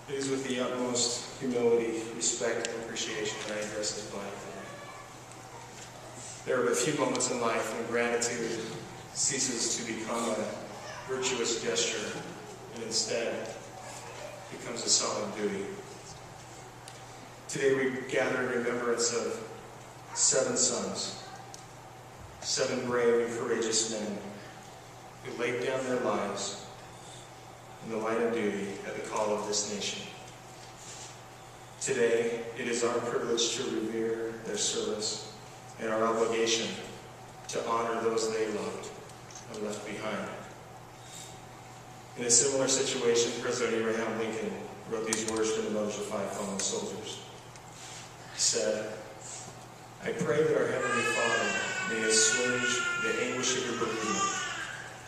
It is with the utmost humility, respect, and appreciation that I address this body today. There are a few moments in life when gratitude ceases to become a virtuous gesture and instead becomes a solemn duty. Today we gather in remembrance of 7 sons, 7 brave and courageous men who laid down their lives in the line of duty at the call of this nation. Today, it is our privilege to revere their service and our obligation to honor those they loved and left behind. In a similar situation, President Abraham Lincoln wrote these words to the mothers of 5 fallen soldiers. He said, "I pray that our Heavenly Father may assuage the anguish of your bereavement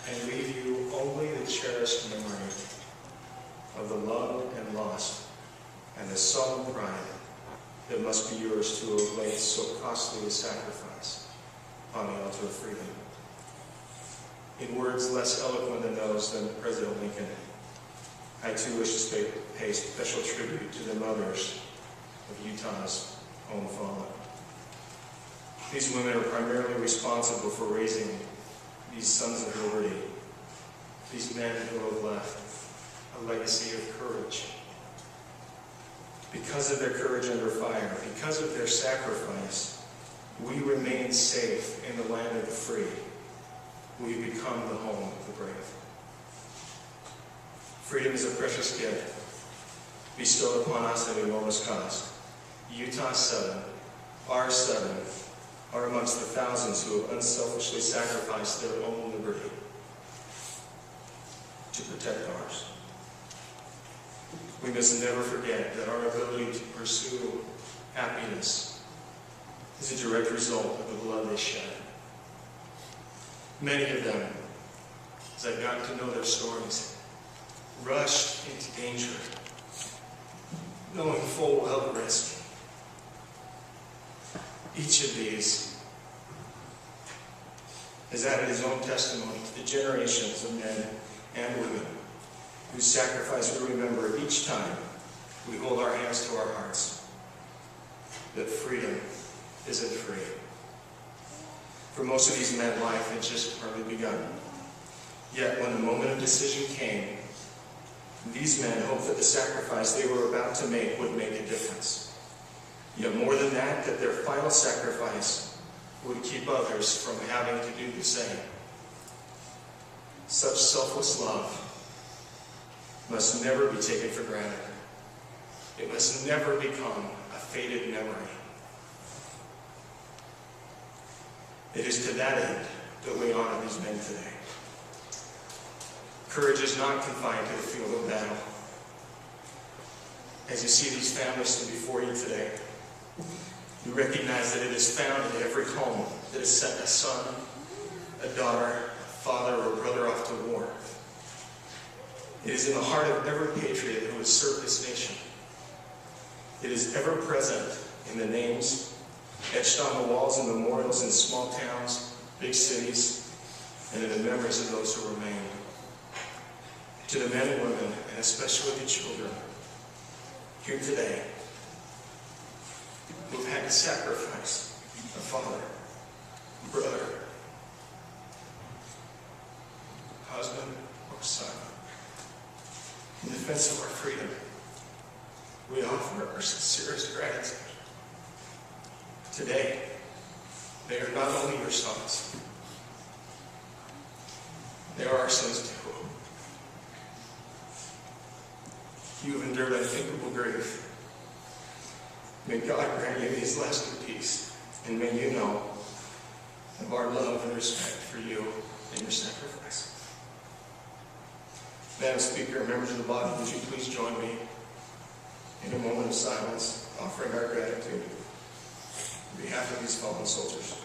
and leave you only the cherished memory of the loved and lost and the solemn pride that must be yours to have laid so costly a sacrifice on the altar of freedom." In words less eloquent than those than President Lincoln, I too wish to pay special tribute to the mothers of Utah's own fallen. These women are primarily responsible for raising these sons of liberty, these men who have left a legacy of courage. Because of their courage under fire, because of their sacrifice, we remain safe in the land of the free. We become the home of the brave. Freedom is a precious gift bestowed upon us at enormous cost. Utah 7, our 7, are amongst the thousands who have unselfishly sacrificed their own liberty to protect ours. We must never forget that our ability to pursue happiness is a direct result of the blood they shed. Many of them, as I've gotten to know their stories, rushed into danger, knowing full well the risk. Each of these has added his own testimony to the generations of men and women whose sacrifice we remember each time we hold our hands to our hearts, that freedom isn't free. For most of these men, life had just hardly begun. Yet when the moment of decision came, these men hoped that the sacrifice they were about to make would make a difference. Yet more than that, that their final sacrifice would keep others from having to do the same. Such selfless love must never be taken for granted. It must never become a faded memory. It is to that end that we honor these men today. Courage is not confined to the field of battle. As you see these families stand before you today, you recognize that it is found in every home that has sent a son, a daughter, a father, or a brother off to war. It is in the heart of every patriot who has served this nation. It is ever present in the names etched on the walls and memorials in small towns, big cities, and in the memories of those who remain. To the men and women, and especially the children, here today, who have had to sacrifice a father, brother, husband, or son in defense of our freedom, we offer our sincerest gratitude. Today, they are not only your sons, they are our sons too. You have endured unthinkable grief. May God grant you his lasting peace, and may you know of our love and respect for you and your sacrifice. Madam Speaker, members of the body, would you please join me in a moment of silence, offering our gratitude on behalf of these fallen soldiers.